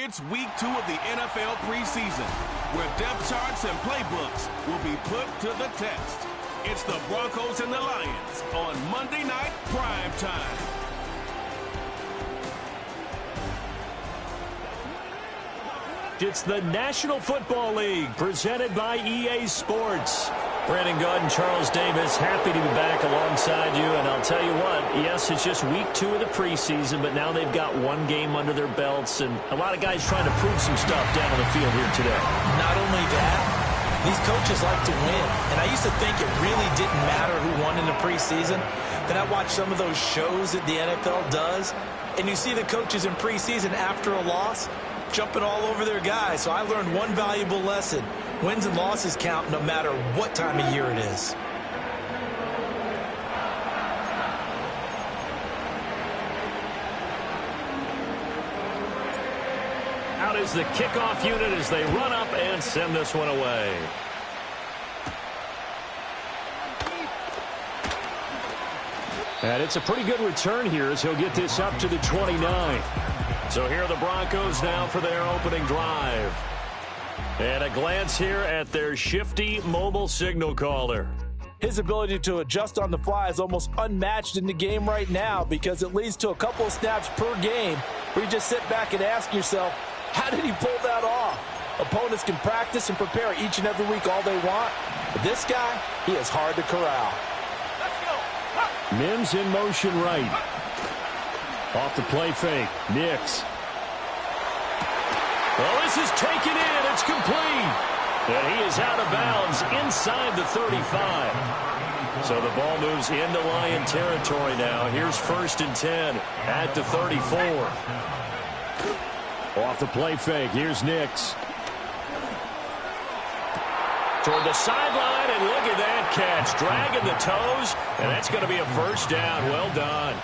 It's week 2 of the NFL preseason, where depth charts and playbooks will be put to the test. It's the Broncos and the Lions on Monday Night Prime Time. It's the National Football League presented by EA Sports. Brandon Gaud and Charles Davis, happy to be back alongside you. And I'll tell you what, yes, it's just week 2 of the preseason, but now they've got one game under their belts, and a lot of guys trying to prove some stuff down on the field here today. Not only that, these coaches like to win. And I used to think it really didn't matter who won in the preseason. Then I watched some of those shows that the NFL does, and you see the coaches in preseason after a loss jumping all over their guys. So I learned one valuable lesson. Wins and losses count no matter what time of year it is. Out is the kickoff unit as they run up and send this one away. And it's a pretty good return here as he'll get this up to the 29. So here are the Broncos now for their opening drive. And a glance here at their shifty mobile signal caller. His ability to adjust on the fly is almost unmatched in the game right now, because it leads to a couple of snaps per game where you just sit back and ask yourself, how did he pull that off? Opponents can practice and prepare each and every week all they want, but this guy, he is hard to corral. Mims in motion right. Off the play fake. Nix. Well, this is taken in. It's complete. And he is out of bounds inside the 35. So the ball moves into Lion territory now. Here's 1st and 10 at the 34. Off the play fake. Here's Nix. Toward the sideline, and look at that catch. Dragging the toes, and that's going to be a first down. Well done.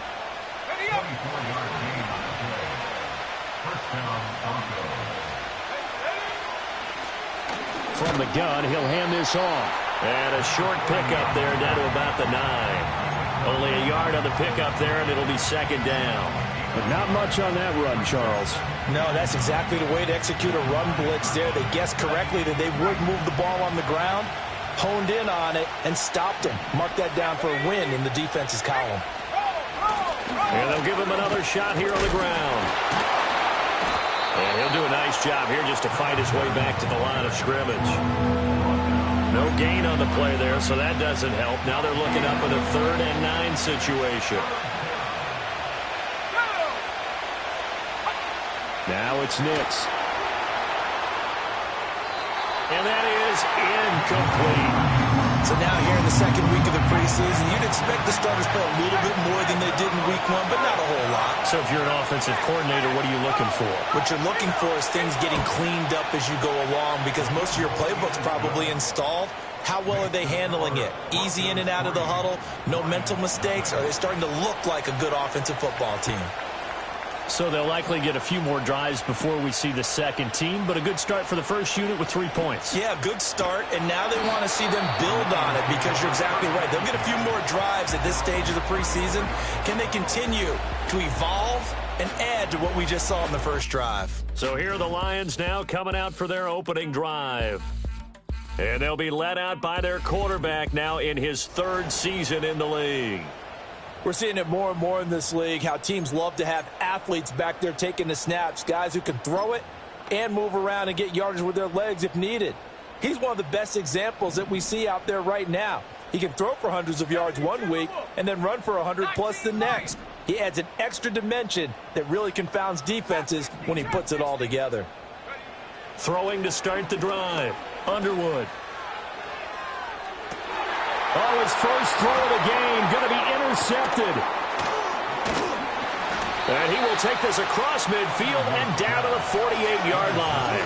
From the gun, he'll hand this off. And a short pickup there down to about the 9. Only a yard on the pickup there, and it'll be 2nd down. But not much on that run, Charles. No, that's exactly the way to execute a run blitz there. They guessed correctly that they would move the ball on the ground, honed in on it, and stopped him. Mark that down for a win in the defense's column. And they'll give him another shot here on the ground. And he'll do a nice job here just to fight his way back to the line of scrimmage. No gain on the play there, so that doesn't help. Now they're looking up at a 3rd and 9 situation. Now it's Nix. And that is incomplete. So now here in the 2nd week of the preseason, you'd expect the starters to play a little bit more than they did in week 1, but not a whole lot. So if you're an offensive coordinator, what are you looking for? What you're looking for is things getting cleaned up as you go along, because most of your playbook's probably installed. How well are they handling it? Easy in and out of the huddle, no mental mistakes? Are they starting to look like a good offensive football team? So they'll likely get a few more drives before we see the second team, but a good start for the first unit with 3 points. Yeah, good start, and now they want to see them build on it, because you're exactly right. They'll get a few more drives at this stage of the preseason. Can they continue to evolve and add to what we just saw in the first drive? So here are the Lions now coming out for their opening drive. And they'll be led out by their quarterback now in his 3rd season in the league. We're seeing it more and more in this league, how teams love to have athletes back there taking the snaps, guys who can throw it and move around and get yardage with their legs if needed. He's one of the best examples that we see out there right now. He can throw for hundreds of yards one week and then run for 100+ the next. He adds an extra dimension that really confounds defenses when he puts it all together. Throwing to start the drive. Underwood. Oh, his first throw of the game going to be intercepted. And he will take this across midfield and down to the 48-yard line.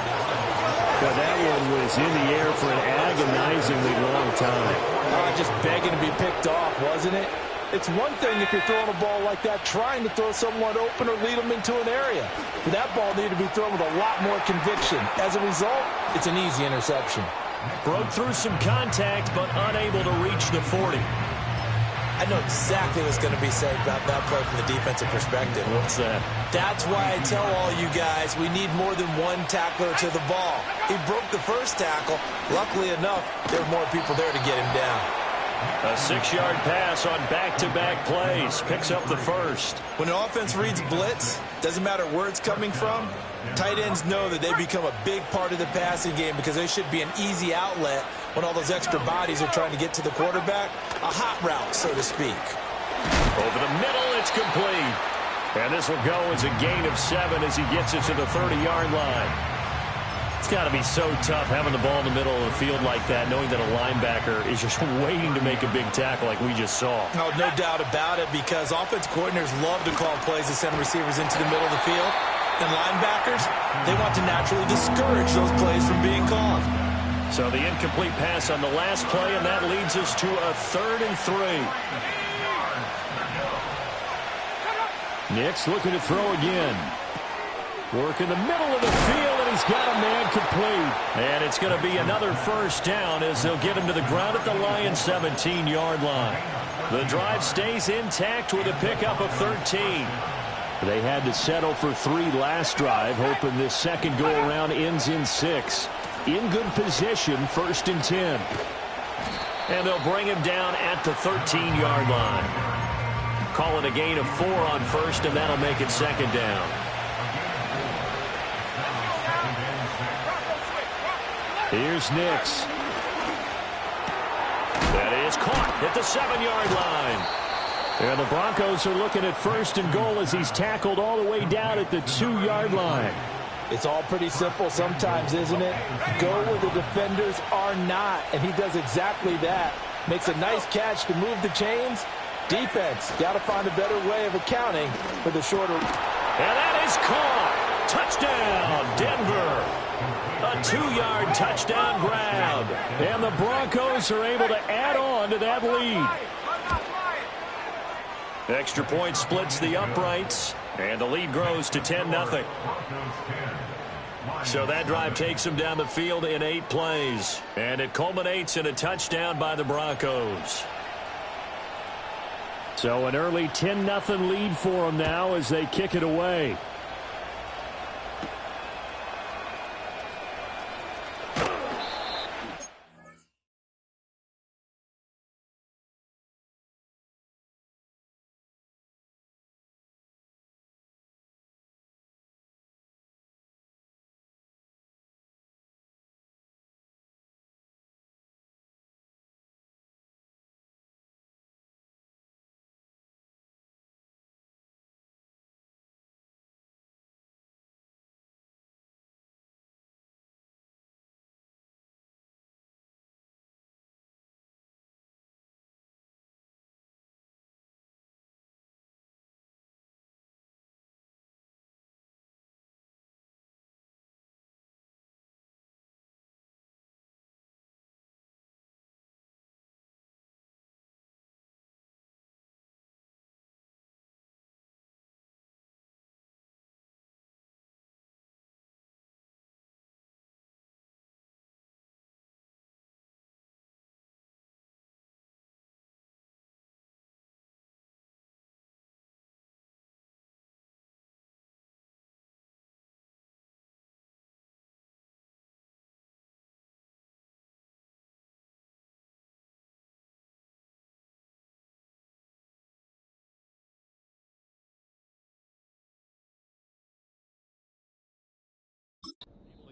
But that one was in the air for an agonizingly long time. Just begging to be picked off, wasn't it? It's one thing if you're throwing a ball like that, trying to throw someone open or lead them into an area. But that ball needed to be thrown with a lot more conviction. As a result, it's an easy interception. Broke through some contact, but unable to reach the 40. I know exactly what's going to be said about that play from the defensive perspective. What's that? That's why I tell all you guys we need more than one tackler to the ball. He broke the first tackle. Luckily enough, there were more people there to get him down. A 6-yard pass on back-to-back plays. Picks up the first. When an offense reads blitz, doesn't matter where it's coming from, tight ends know that they become a big part of the passing game because they should be an easy outlet when all those extra bodies are trying to get to the quarterback. A hot route, so to speak. Over the middle, it's complete. And this will go as a gain of 7 as he gets it to the 30-yard line. It's got to be so tough having the ball in the middle of the field like that, knowing that a linebacker is just waiting to make a big tackle like we just saw. Oh, no doubt about it, because offense coordinators love to call plays to send receivers into the middle of the field. And linebackers, they want to naturally discourage those plays from being called. So the incomplete pass on the last play, and that leads us to a 3rd and 3. Nick's looking to throw again. Work in the middle of the field, and he's got a man complete. And it's going to be another first down as they'll get him to the ground at the Lions' 17-yard line. The drive stays intact with a pickup of 13. They had to settle for 3 last drive, hoping this second go-around ends in 6. In good position, 1st and 10. And they'll bring him down at the 13-yard line. Call it a gain of 4 on 1st, and that'll make it 2nd down. Here's Nix. That is caught at the 7-yard line. And the Broncos are looking at 1st and goal as he's tackled all the way down at the 2-yard line. It's all pretty simple sometimes, isn't it? Go where the defenders are not, and he does exactly that. Makes a nice catch to move the chains. Defense, got to find a better way of accounting for the shorter. And that is caught. Touchdown, Denver. A 2-yard touchdown grab. And the Broncos are able to add on to that lead. Extra point splits the uprights, and the lead grows to 10-0. So that drive takes them down the field in 8 plays, and it culminates in a touchdown by the Broncos. So an early 10-0 lead for them now as they kick it away.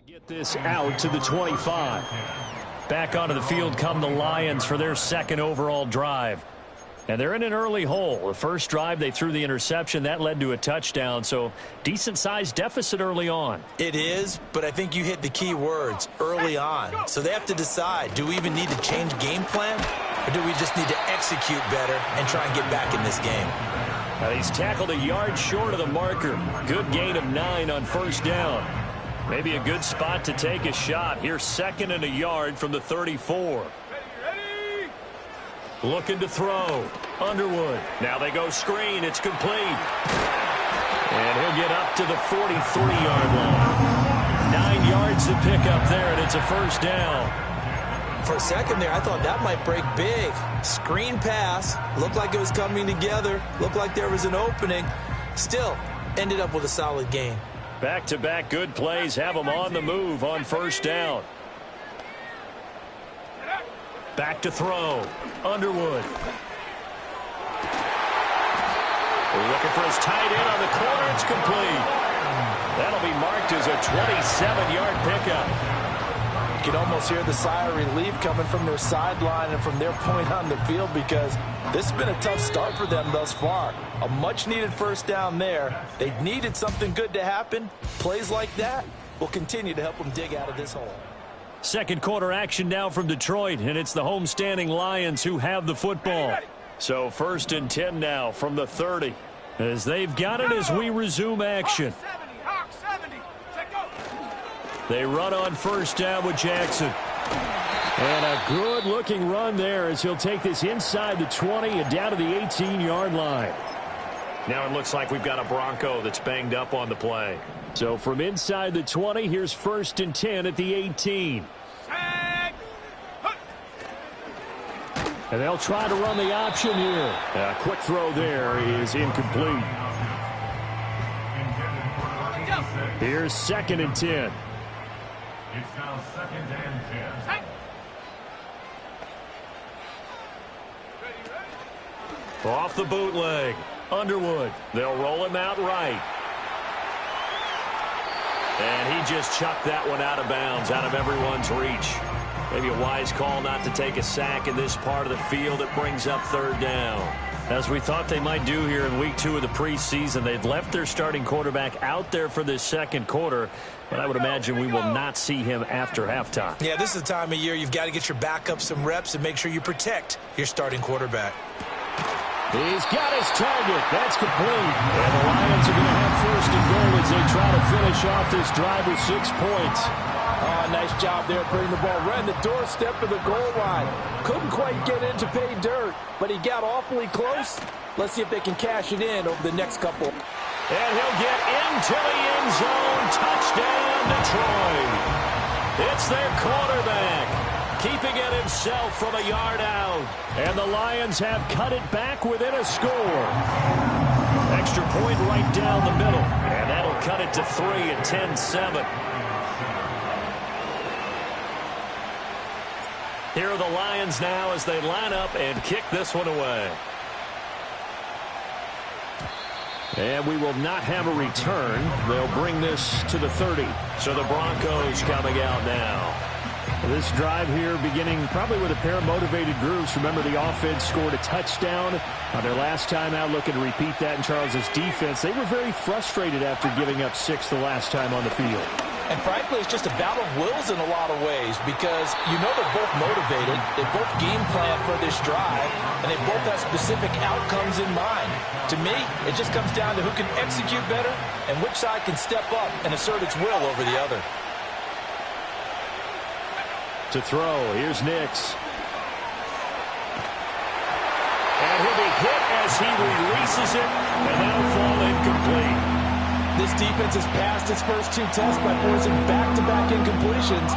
Get this out to the 25. Back onto the field come the Lions for their 2nd overall drive. And they're in an early hole. The first drive, they threw the interception. That led to a touchdown. So decent-sized deficit early on. It is, but I think you hit the key words, early on. So they have to decide, do we even need to change game plan? Or do we just need to execute better and try and get back in this game? He's tackled a yard short of the marker. Good gain of 9 on 1st down. Maybe a good spot to take a shot. Here's 2nd and a yard from the 34. Looking to throw. Underwood. Now they go screen. It's complete. And he'll get up to the 43-yard line. 9 yards to pick up there, and it's a 1st down. For a second there, I thought that might break big. Screen pass. Looked like it was coming together. Looked like there was an opening. Still, ended up with a solid game. Back-to-back good plays have them on the move on first down. Back to throw. Underwood. Looking for his tight end on the corner. It's complete. That'll be marked as a 27-yard pickup. You can almost hear the sigh of relief coming from their sideline and from their point on the field, because this has been a tough start for them thus far. A much-needed first down there. They needed something good to happen. Plays like that will continue to help them dig out of this hole. Second quarter action now from Detroit, and it's the homestanding Lions who have the football. So 1st and 10 now from the 30 as they've got it as we resume action. They run on first down with Jackson. And a good-looking run there as he'll take this inside the 20 and down to the 18-yard line. Now it looks like we've got a Bronco that's banged up on the play. So from inside the 20, here's 1st and 10 at the 18. And they'll try to run the option here. A quick throw there is incomplete. Here's 2nd and 10. It's now 2nd and 10. Off the bootleg. Underwood. They'll roll him out right. And he just chucked that one out of bounds, out of everyone's reach. Maybe a wise call not to take a sack in this part of the field. It brings up 3rd down. As we thought they might do here in week 2 of the preseason, they've left their starting quarterback out there for this second quarter, but I would imagine we will not see him after halftime. Yeah, this is the time of year you've got to get your backup some reps and make sure you protect your starting quarterback. He's got his target. That's complete. And the Lions are going to have 1st and goal as they try to finish off this drive with 6 points. Oh, nice job there putting the ball right in the doorstep of the goal line. Couldn't quite get in to pay dirt, but he got awfully close. Let's see if they can cash it in over the next couple. And he'll get into the end zone. Touchdown, Detroit. It's their quarterback, keeping it himself from a yard out. And the Lions have cut it back within a score. Extra point right down the middle. And that'll cut it to 3 at 10-7. Here are the Lions now as they line up and kick this one away. And we will not have a return. They'll bring this to the 30. So the Broncos coming out now. This drive here beginning probably with a pair of motivated groups. Remember, the offense scored a touchdown on their last time out. Looking to repeat that in Charles's defense. They were very frustrated after giving up 6 the last time on the field. And frankly, it's just a battle of wills in a lot of ways, because you know they're both motivated. They both game plan for this drive, and they both have specific outcomes in mind. To me, it just comes down to who can execute better and which side can step up and assert its will over the other. To throw, here's Nix. And he'll be hit as he releases it, and that'll fall incomplete. This defense has passed its first 2 tests by forcing back-to-back incompletions.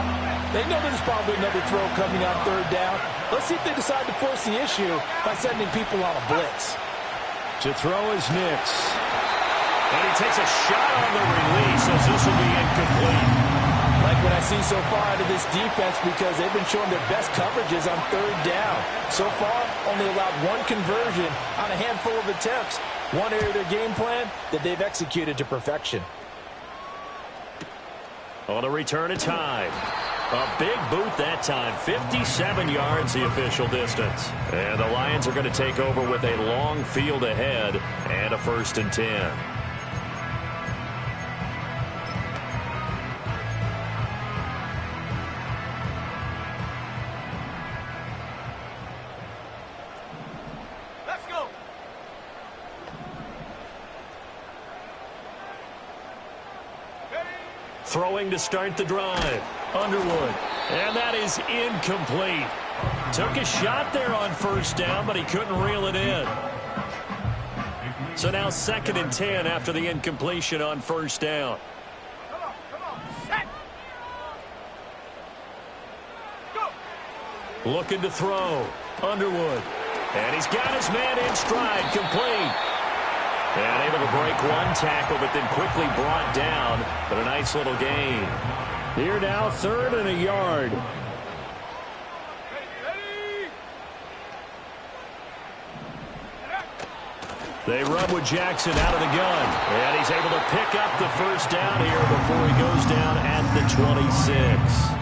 They know there's probably another throw coming on 3rd down. Let's see if they decide to force the issue by sending people on a blitz. To throw is Nix. And he takes a shot on the release as this will be incomplete. Like what I see so far out of this defense, because they've been showing their best coverages on 3rd down. So far, only allowed 1 conversion on a handful of attempts. One area of their game plan that they've executed to perfection. On a return of time. A big boot that time. 57 yards the official distance. And the Lions are going to take over with a long field ahead and a 1st and 10. Throwing to start the drive. Underwood. And that is incomplete. Took a shot there on 1st down, but he couldn't reel it in. So now 2nd and 10 after the incompletion on 1st down. Looking to throw. Underwood. And he's got his man in stride. Complete. And able to break one tackle, but then quickly brought down. But a nice little gain. Here now, 3rd and a yard. They run with Jackson out of the gun. And he's able to pick up the first down here before he goes down at the 26.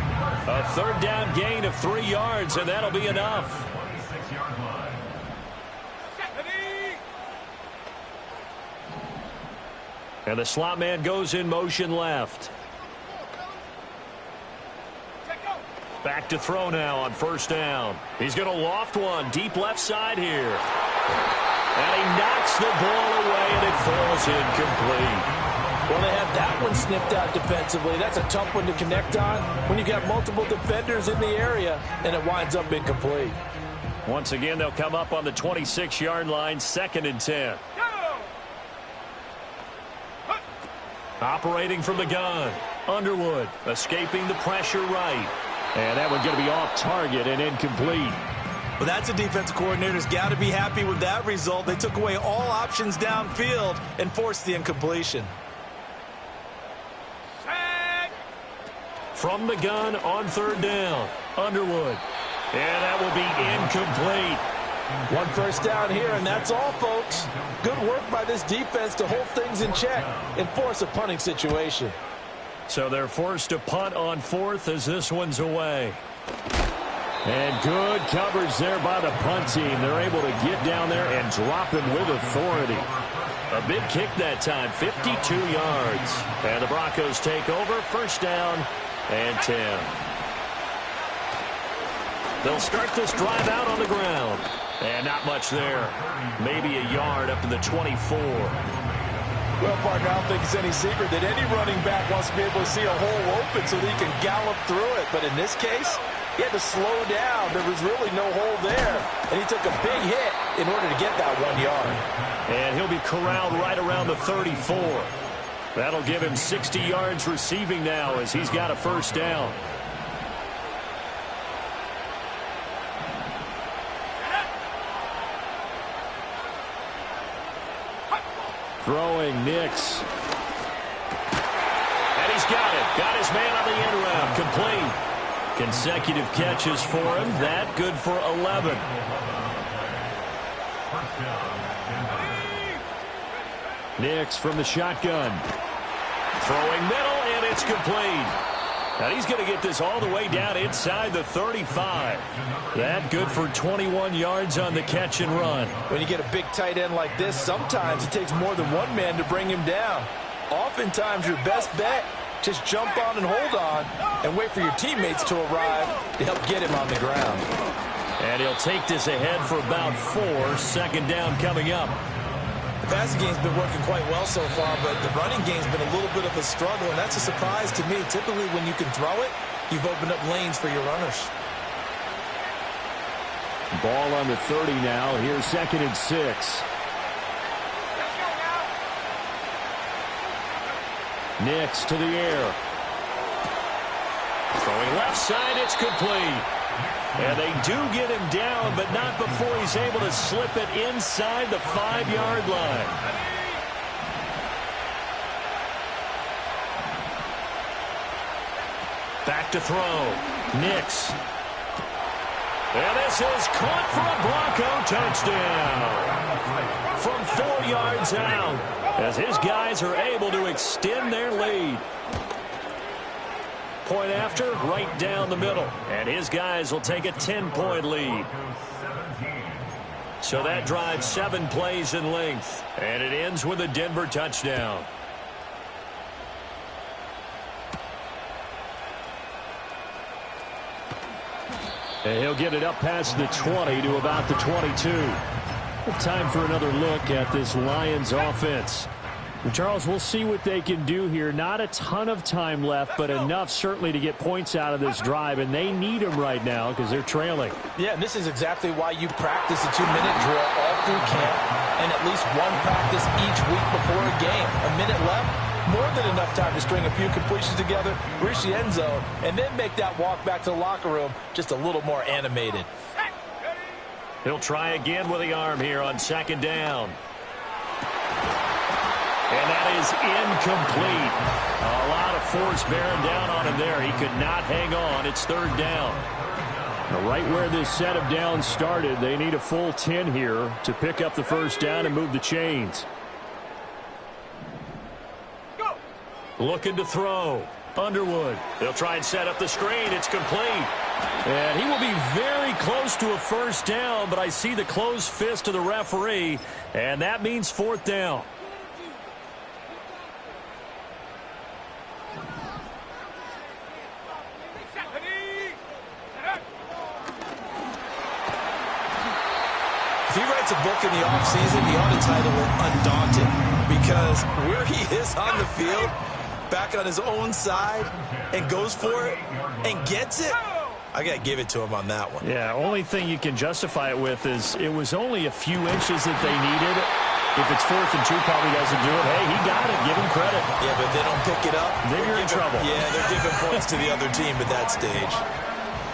A 3rd down gain of 3 yards, and that'll be enough. 26-yard line. And the slot man goes in motion left. Back to throw now on 1st down. He's going to loft one deep left side here. And he knocks the ball away, and it falls incomplete. Well, they have that one snipped out defensively. That's a tough one to connect on when you got multiple defenders in the area, and it winds up incomplete. Once again, they'll come up on the 26-yard line, 2nd and 10. Operating from the gun. Underwood escaping the pressure right. And that one going to be off target and incomplete. Well, that's a defensive coordinator's got to be happy with that result. They took away all options downfield and forced the incompletion. From the gun on 3rd down. Underwood. And that will be incomplete. 1 first down here, and that's all, folks. Good work by this defense to hold things in check and force a punting situation. So they're forced to punt on 4th as this one's away. And good coverage there by the punt team. They're able to get down there and drop him with authority. A big kick that time, 52 yards. And the Broncos take over, 1st down and 10. They'll start this drive out on the ground. And not much there. Maybe a yard up to the 24. Well, partner, I don't think it's any secret that any running back wants to be able to see a hole open so that he can gallop through it. But in this case, he had to slow down. There was really no hole there. And he took a big hit in order to get that 1 yard. And he'll be corralled right around the 34. That'll give him 60 yards receiving now as he's got a 1st down. Throwing Nix. And he's got it. Got his man on the end round. Complete. Consecutive catches for him. That good for 11. Nix from the shotgun. Throwing middle, and it's complete. And he's going to get this all the way down inside the 35. That good for 21 yards on the catch and run. When you get a big tight end like this, sometimes it takes more than one man to bring him down. Oftentimes, your best bet, just jump on and hold on and wait for your teammates to arrive to help get him on the ground. And he'll take this ahead for about 4. 2nd down coming up. The passing game's been working quite well so far, but the running game's been a little bit of a struggle, and that's a surprise to me. Typically, when you can throw it, you've opened up lanes for your runners. Ball on the 30 now. Here's 2nd and 6. Nix to the air. Throwing left side, it's complete. And they do get him down, but not before he's able to slip it inside the 5-yard line. Back to throw. Nix. And this is caught for a Bronco touchdown. From 4 yards out, as his guys are able to extend their lead. Point after, right down the middle. And his guys will take a 10-point lead. So that drives 7 plays in length. And it ends with a Denver touchdown. And he'll get it up past the 20 to about the 22. Time for another look at this Lions offense. Charles, we'll see what they can do here. Not a ton of time left, but enough certainly to get points out of this drive, and they need them right now because they're trailing. Yeah, and this is exactly why you practice a 2-minute drill all through camp and at least one practice each week before a game. A minute left, more than enough time to string a few completions together, reach the end zone, and then make that walk back to the locker room just a little more animated. He'll try again with the arm here on second down. And that is incomplete. A lot of force bearing down on him there. He could not hang on. It's third down. Right where this set of downs started, they need a full 10 here to pick up the first down and move the chains. Looking to throw. Underwood. They'll try and set up the screen. It's complete. And he will be very close to a first down, but I see the closed fist of the referee, and that means fourth down. If he writes a book in the offseason, he ought to title it Undaunted, because where he is on the field, back on his own side, and goes for it and gets it, I got to give it to him on that one. Yeah, only thing you can justify it with is it was only a few inches that they needed. If it's 4th and 2, probably doesn't do it. Hey, he got it. Give him credit. Yeah, but if they don't pick it up, then you're in trouble. Yeah, they're giving points to the other team at that stage.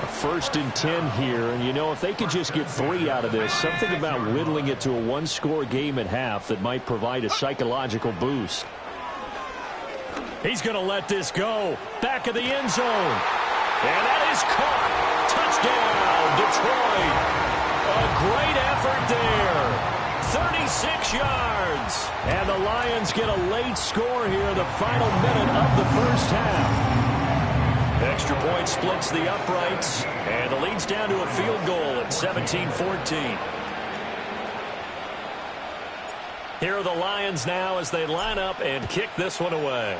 A 1st and 10 here, and you know, if they could just get 3 out of this, something about whittling it to a one-score game at half that might provide a psychological boost. He's going to let this go. Back of the end zone. And that is caught. Touchdown, Detroit. A great effort there. 36 yards. And the Lions get a late score here in the final minute of the first half. Extra point splits the uprights, and the lead's down to a field goal at 17-14. Here are the Lions now as they line up and kick this one away.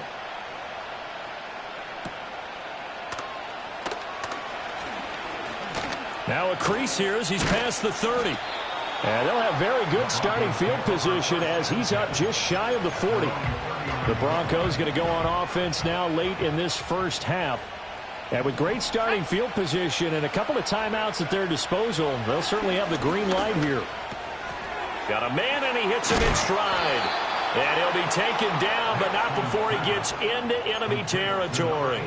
Now a crease here as he's past the 30. And they'll have very good starting field position as he's up just shy of the 40. The Broncos going to go on offense now late in this first half. And with great starting field position and a couple of timeouts at their disposal, they'll certainly have the green light here. Got a man, and he hits him in stride. And he'll be taken down, but not before he gets into enemy territory.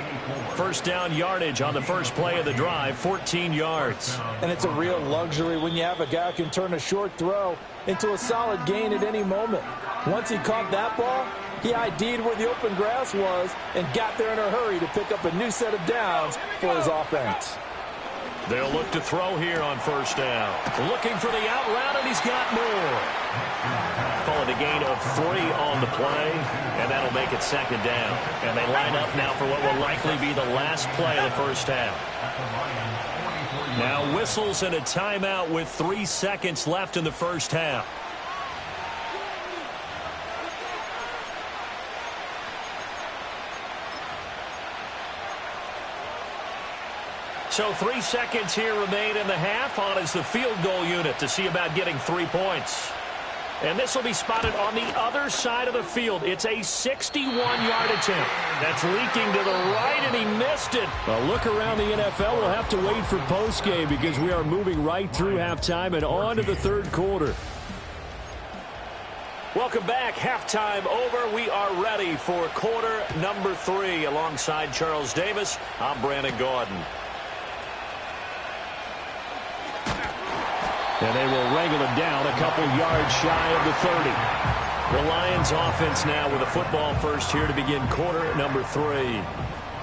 First down yardage on the first play of the drive, 14 yards. And it's a real luxury when you have a guy who can turn a short throw into a solid gain at any moment. Once he caught that ball, he ID'd where the open grass was and got there in a hurry to pick up a new set of downs for his offense. They'll look to throw here on first down. Looking for the out route, and he's got more. Call it a gain of 3 on the play, and that'll make it second down. And they line up now for what will likely be the last play of the first half. Now whistles and a timeout with 3 seconds left in the first half. So 3 seconds here remain in the half. On is the field goal unit to see about getting 3 points. And this will be spotted on the other side of the field. It's a 61-yard attempt. That's leaking to the right, and he missed it. A look around the NFL. We'll have to wait for postgame because we are moving right through halftime and on to the third quarter. Welcome back. Halftime over. We are ready for quarter number 3. Alongside Charles Davis, I'm Brandon Gaudin. And they will wrangle him down a couple yards shy of the 30. The Lions offense now with a football first here to begin quarter number 3.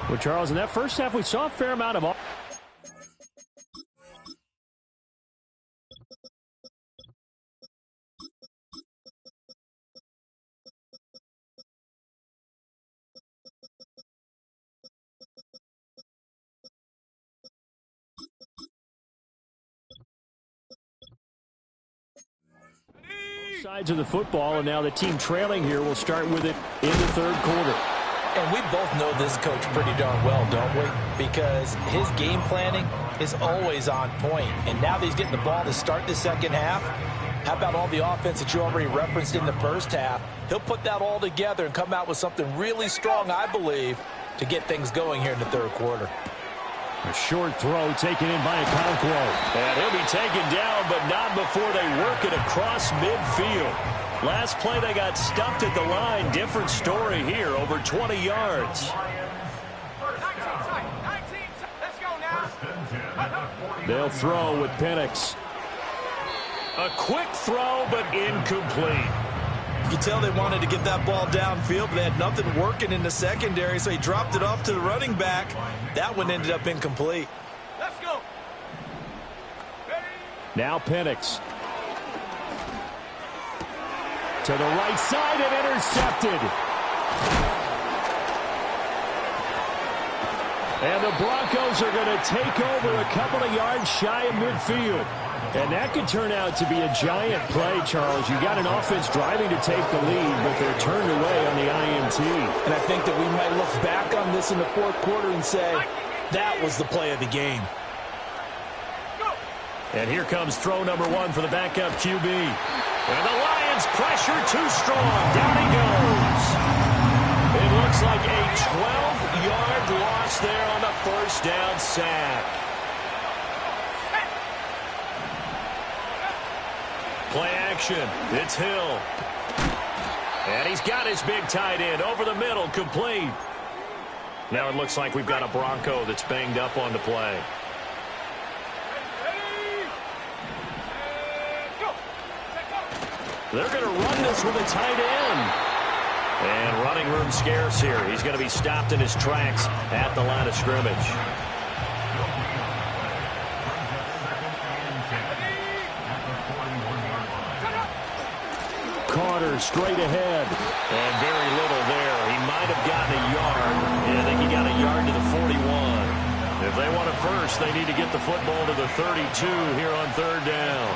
Well, Charles, in that first half, we saw a fair amount of... sides of the football, and now the team trailing here will start with it in the third quarter. And we both know this coach pretty darn well, don't we? Because his game planning is always on point. And now that he's getting the ball to start the second half, how about all the offense that you already referenced in the first half? He'll put that all together and come out with something really strong, I believe, to get things going here in the third quarter. A short throw taken in by Okonkwo. And he'll be taken down, but not before they work it across midfield. Last play they got stuffed at the line. Different story here, over 20 yards. They'll throw with Penix. A quick throw, but incomplete. You can tell they wanted to get that ball downfield, but they had nothing working in the secondary, so he dropped it off to the running back. That one ended up incomplete. Let's go. Now Penix. To the right side and intercepted. And the Broncos are going to take over a couple of yards shy of midfield. And that could turn out to be a giant play, Charles. You got an offense driving to take the lead, but they're turned away on the INT. And I think that we might look back on this in the fourth quarter and say, that was the play of the game. And here comes throw number 1 for the backup QB. And the Lions pressure too strong. Down he goes. It looks like a 12-yard loss there on the first down sack. Play action. It's Hill. And he's got his big tight end over the middle, complete. Now it looks like we've got a Bronco that's banged up on the play. They're going to run this with a tight end. And running room scarce here. He's going to be stopped in his tracks at the line of scrimmage. Carter straight ahead. And very little there. He might have gotten a yard. Yeah, I think he got a yard to the 41. If they want it first, they need to get the football to the 32 here on third down.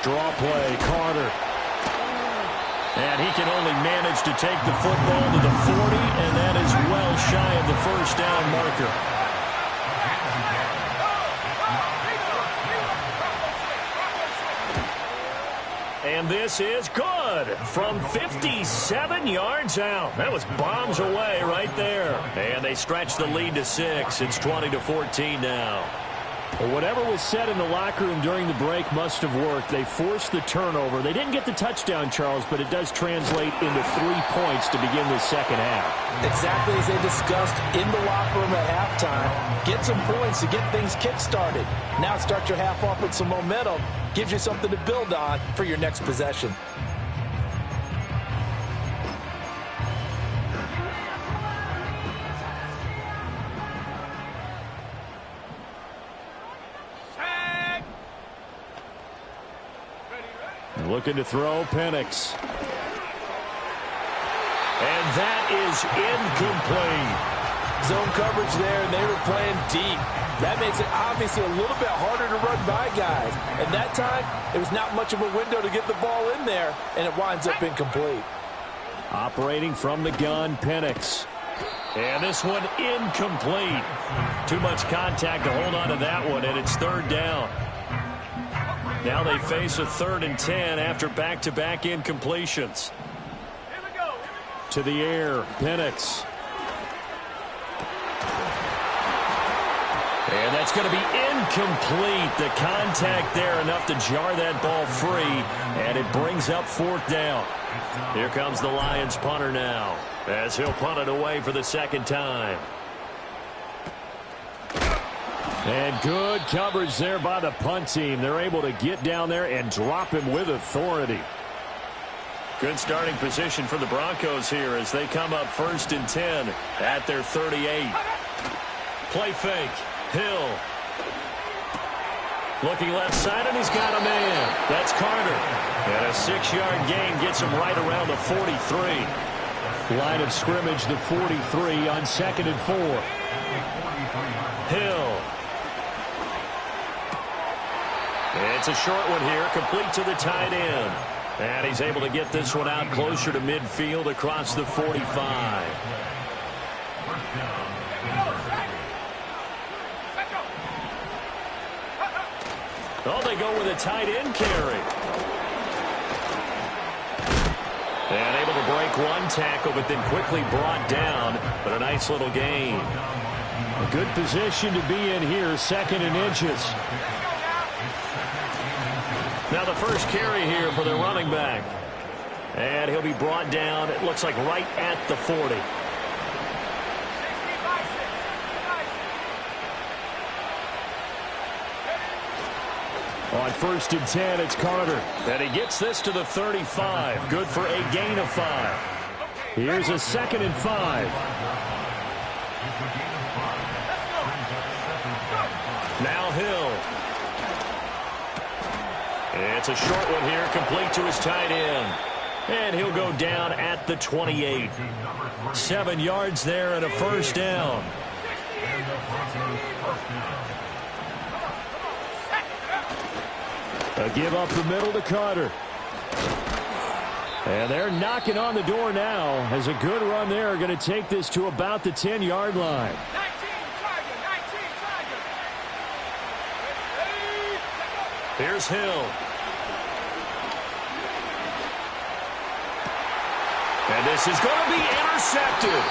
Draw play, Carter. And he can only manage to take the football to the 40, and that is well shy of the first down marker. And this is good from 57 yards out. That was bombs away right there. And they stretch the lead to 6. It's 20-14 now. Well, whatever was said in the locker room during the break must have worked. They forced the turnover. They didn't get the touchdown, Charles, but it does translate into 3 points to begin the second half. Exactly as they discussed in the locker room at halftime. Get some points to get things kick-started. Now start your half off with some momentum. Gives you something to build on for your next possession. Looking to throw, Penix. And that is incomplete. Zone coverage there, and they were playing deep. That makes it obviously a little bit harder to run by guys. And that time, it was not much of a window to get the ball in there, and it winds up incomplete. Operating from the gun, Penix. And this one incomplete. Too much contact to hold on to that one, and it's third down. Now they face a 3rd and 10 after back-to-back incompletions. To the air, Penix. And that's going to be incomplete. The contact there enough to jar that ball free, and it brings up 4th down. Here comes the Lions punter now, as he'll punt it away for the 2nd time. And good coverage there by the punt team. They're able to get down there and drop him with authority. Good starting position for the Broncos here as they come up 1st and 10 at their 38. Play fake. Hill. Looking left side, and he's got a man. That's Carter. And a 6-yard gain gets him right around the 43. Line of scrimmage, the 43 on 2nd and 4. Hill. It's a short one here, complete to the tight end. And he's able to get this one out closer to midfield across the 45. Oh, they go with a tight end carry. And able to break one tackle, but then quickly brought down. But a nice little gain. A good position to be in here, 2nd and inches. Now the first carry here for the running back. And he'll be brought down, it looks like right at the 40. On 1st and 10, it's Carter. And he gets this to the 35. Good for a gain of 5. Here's a 2nd and 5. Now Hill. It's a short one here, complete to his tight end. And he'll go down at the 28. 7 yards there and a first down. A give up the middle to Carter. And they're knocking on the door now as a good run there are going to take this to about the 10-yard line. Here's Hill. And this is going to be intercepted.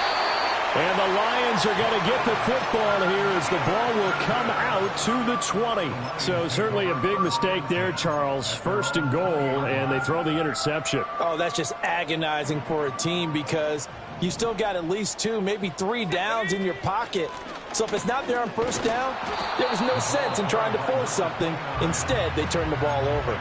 And the Lions are going to get the football here as the ball will come out to the 20. So certainly a big mistake there, Charles. 1st and goal, and they throw the interception. Oh, that's just agonizing for a team because you still got at least 2, maybe 3 downs in your pocket. So if it's not there on 1st down, there was no sense in trying to force something. Instead, they turn the ball over.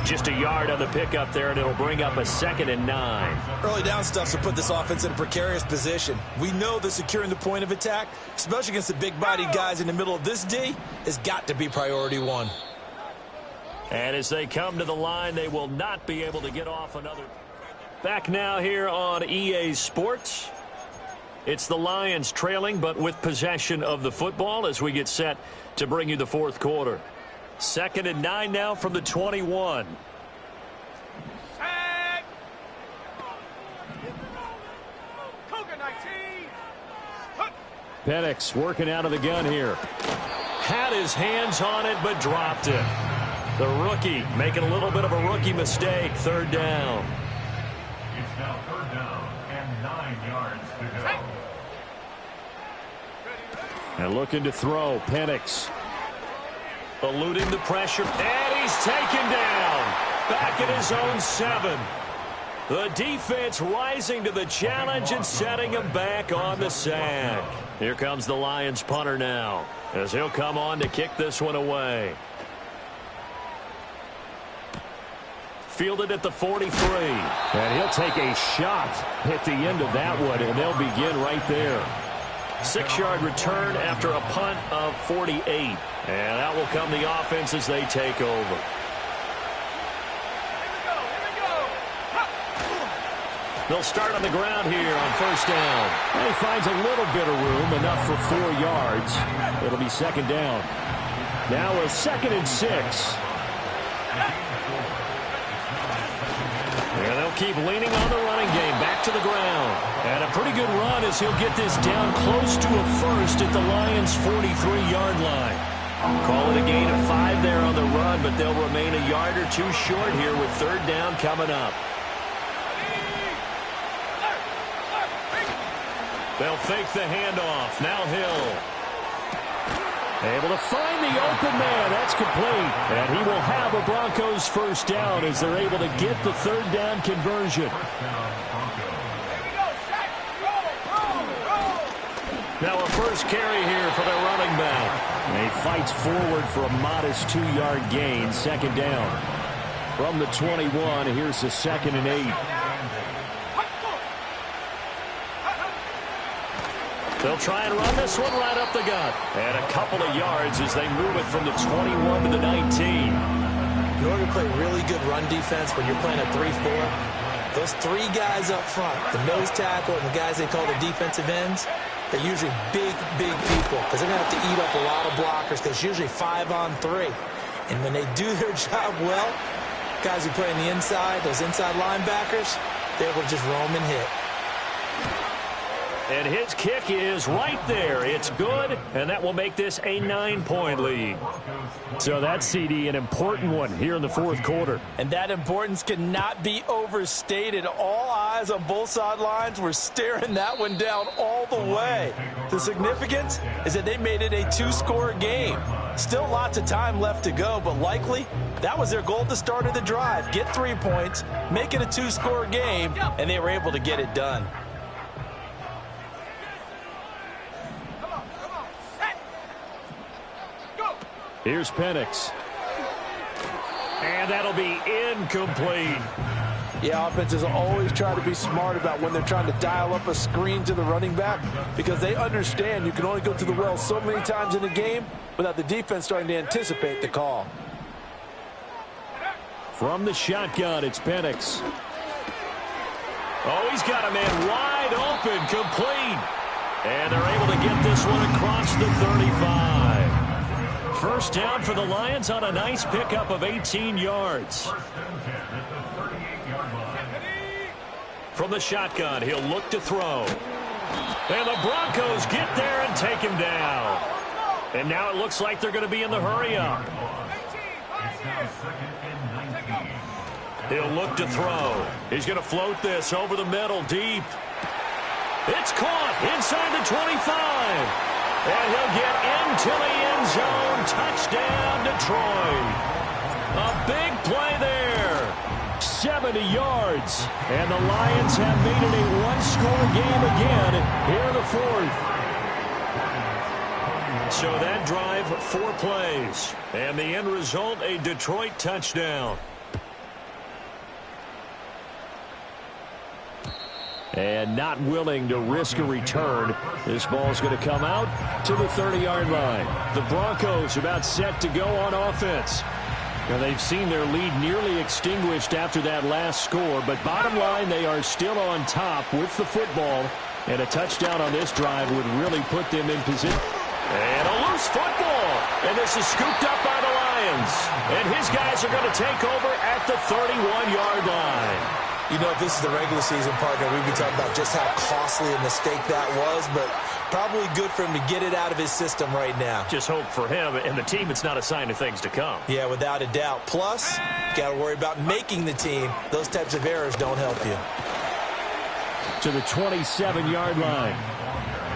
Just a yard on the pickup there, and it'll bring up a 2nd and 9. Early down stuff will put this offense in a precarious position. We know that securing the point of attack, especially against the big-bodied guys in the middle of this D, has got to be priority 1. And as they come to the line, they will not be able to get off another. Back now here on EA Sports. It's the Lions trailing, but with possession of the football as we get set to bring you the 4th quarter. 2nd and 9 now from the 21. Penix working out of the gun here. Had his hands on it, but dropped it. The rookie making a little bit of a rookie mistake. 3rd down. It's now 3rd down and 9 yards to go. And looking to throw, Penix. Eluding the pressure, and he's taken down. Back at his own 7. The defense rising to the challenge and setting him back on the sack. Here comes the Lions punter now, as he'll come on to kick this one away. Fielded at the 43. And he'll take a shot at the end of that one, and they'll begin right there. 6-yard return after a punt of 48. And out will come the offense as they take over. They'll start on the ground here on 1st down. And he finds a little bit of room, enough for 4 yards. It'll be 2nd down. Now a 2nd and 6. And they'll keep leaning on the running game. Back to the ground. And a pretty good run as he'll get this down close to a 1st at the Lions' 43-yard line. Call it a gain of 5 there on the run, but they'll remain a yard or 2 short here with 3rd down coming up. They'll fake the handoff. Now Hill. Able to find the open man. That's complete. And he will have a Broncos 1st down as they're able to get the 3rd down conversion. Now a first carry here for their running back. And he fights forward for a modest 2-yard gain. 2nd down. From the 21, here's the 2nd and 8. They'll try and run this one right up the gut. And a couple of yards as they move it from the 21 to the 19. In order to play really good run defense when you're playing a 3-4, those 3 guys up front, the nose tackle and the guys they call the defensive ends, they're usually big people because they're going to have to eat up a lot of blockers because it's usually 5 on 3. And when they do their job well, guys who play on the inside, those inside linebackers, they will just roam and hit. And his kick is right there. It's good, and that will make this a 9-point lead. So that's, CD, an important one here in the 4th quarter. And that importance cannot be overstated. All eyes on both sidelines were staring that one down all the way. The significance is that they made it a 2-score game. Still lots of time left to go, but likely That was their goal at the start of the drive. Get 3 points, make it a 2-score game, and they were able to get it done. Here's Penix. And that'll be incomplete. Yeah, offenses always try to be smart about when they're trying to dial up a screen to the running back because they understand you can only go to the well so many times in a game without the defense starting to anticipate the call. From the shotgun, it's Penix. Oh, he's got a man wide open, complete. And they're able to get this one across the 35. First down for the Lions on a nice pickup of 18 yards. From the shotgun, he'll look to throw. And the Broncos get there and take him down. And now it looks like they're going to be in the hurry-up. He'll look to throw. He's going to float this over the middle, deep. It's caught inside the 25. And he'll get into the end zone. Touchdown, Detroit. A big play there. 70 yards. And the Lions have made it a one-score game again here in the fourth. So that drive, 4 plays. And the end result, a Detroit touchdown. And not willing to risk a return. This ball's going to come out to the 30-yard line. The Broncos about set to go on offense. Now they've seen their lead nearly extinguished after that last score, but bottom line, they are still on top with the football, and a touchdown on this drive would really put them in position. And a loose football, and this is scooped up by the Lions. And his guys are going to take over at the 31-yard line. You know, if this is the regular season, partner, we'd be talking about just how costly a mistake that was, but probably good for him to get it out of his system right now. Just hope for him and the team it's not a sign of things to come. Yeah, without a doubt. Plus, you got to worry about making the team. Those types of errors don't help you. To the 27-yard line.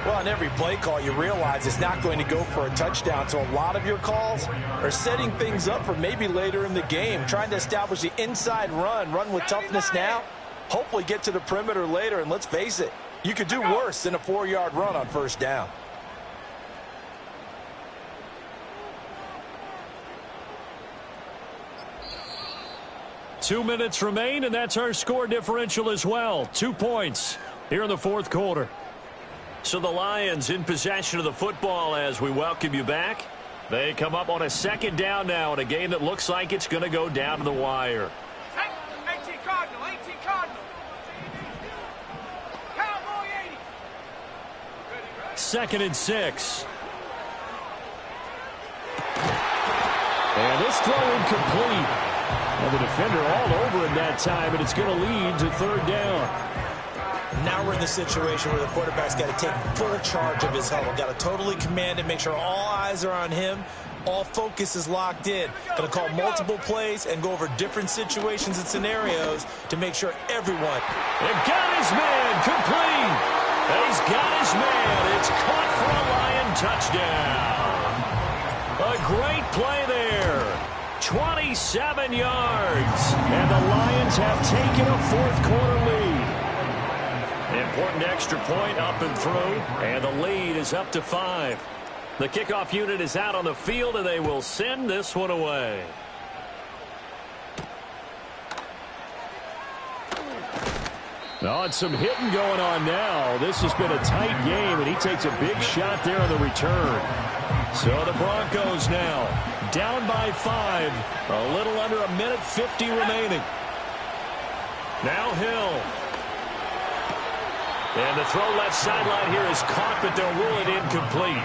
Well, on every play call, you realize it's not going to go for a touchdown, so a lot of your calls are setting things up for maybe later in the game, trying to establish the inside run with toughness now, hopefully get to the perimeter later, and let's face it, you could do worse than a 4-yard run on first down. Two minutes remain, and that's our score differential as well. 2 points here in the fourth quarter. So the Lions in possession of the football as we welcome you back. They come up on a second down now in a game that looks like it's going to go down to the wire. 18 Cardinal, 18 Cardinal. Cowboy 80. 2nd and 6. And this throw incomplete. And the defender all over him that time, and it's going to lead to 3rd down. Now we're in the situation where the quarterback's got to take full charge of his huddle. Got to totally command it, make sure all eyes are on him. All focus is locked in. Going to call multiple plays and go over different situations and scenarios to make sure everyone. They've got his man complete. He's got his man. It's caught for a Lion touchdown. A great play there. 27 yards. And the Lions have taken a fourth quarter lead. Important extra point up and through, and the lead is up to 5. The kickoff unit is out on the field, and they will send this one away. Oh, and some hitting going on now. This has been a tight game, and he takes a big shot there on the return. So the Broncos now down by 5. A little under a minute 50 remaining. Now Hill. And the throw left sideline here is caught, but they'll rule it incomplete.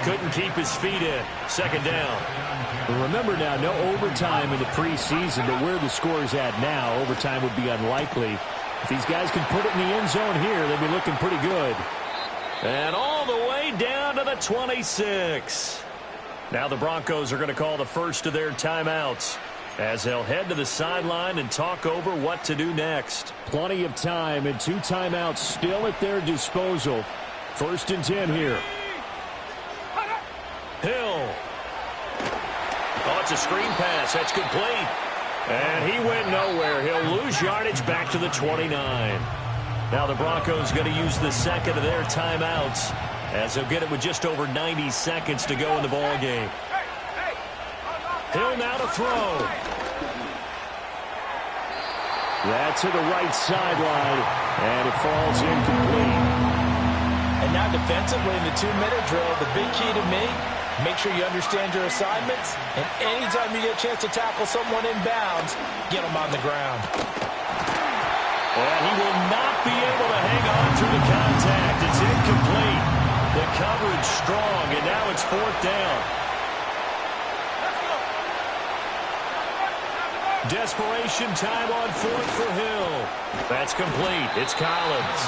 Couldn't keep his feet in. 2nd down. Remember now, no overtime in the preseason, but where the score is at now, overtime would be unlikely. If these guys can put it in the end zone here, they'll be looking pretty good. And all the way down to the 26. Now the Broncos are going to call the first of their timeouts, as they'll head to the sideline and talk over what to do next. Plenty of time and 2 timeouts still at their disposal. 1st and 10 here. Hill. A wants a screen pass. That's complete. And he went nowhere. He'll lose yardage back to the 29. Now the Broncos going to use the second of their timeouts as they'll get it with just over 90 seconds to go in the ball game. Hill now to throw. That's to the right sideline, and it falls incomplete. And now defensively in the 2-minute drill, the big key to me, make sure you understand your assignments, and anytime you get a chance to tackle someone in bounds, get them on the ground. And he will not be able to hang on through the contact. It's incomplete. The coverage strong, and now it's 4th down. Desperation time on 4th for Hill. That's complete. It's Collins.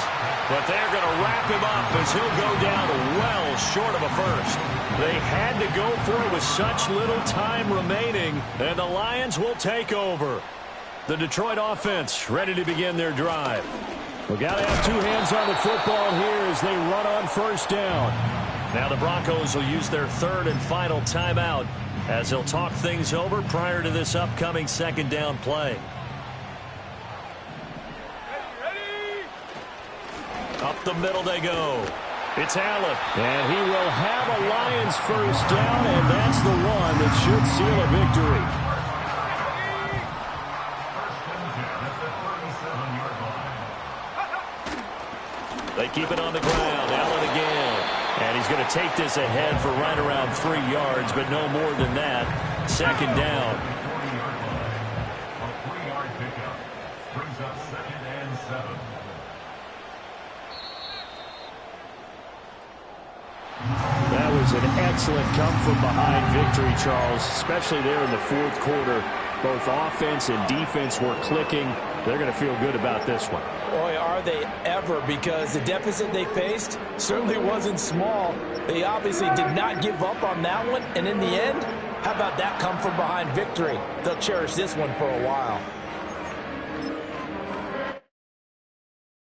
But they're going to wrap him up as he'll go down well short of a first. They had to go for it with such little time remaining, and the Lions will take over. The Detroit offense ready to begin their drive. We've got to have two hands on the football here as they run on 1st down. Now the Broncos will use their 3rd and final timeout as they'll talk things over prior to this upcoming 2nd down play. Up the middle they go. It's Allen. And he will have a Lions 1st down, and that's the one that should seal a victory. They keep it on the ground. Allen again. And he's going to take this ahead for right around 3 yards, but no more than that. 2nd down. A 3-yard pickup brings up 2nd and 7. That was an excellent come-from-behind victory, Charles, especially there in the 4th quarter. Both offense and defense were clicking. They're going to feel good about this one. Boy, are they ever, because the deficit they faced certainly wasn't small. They obviously did not give up on that one, and in the end, how about that come-from-behind victory? They'll cherish this one for a while.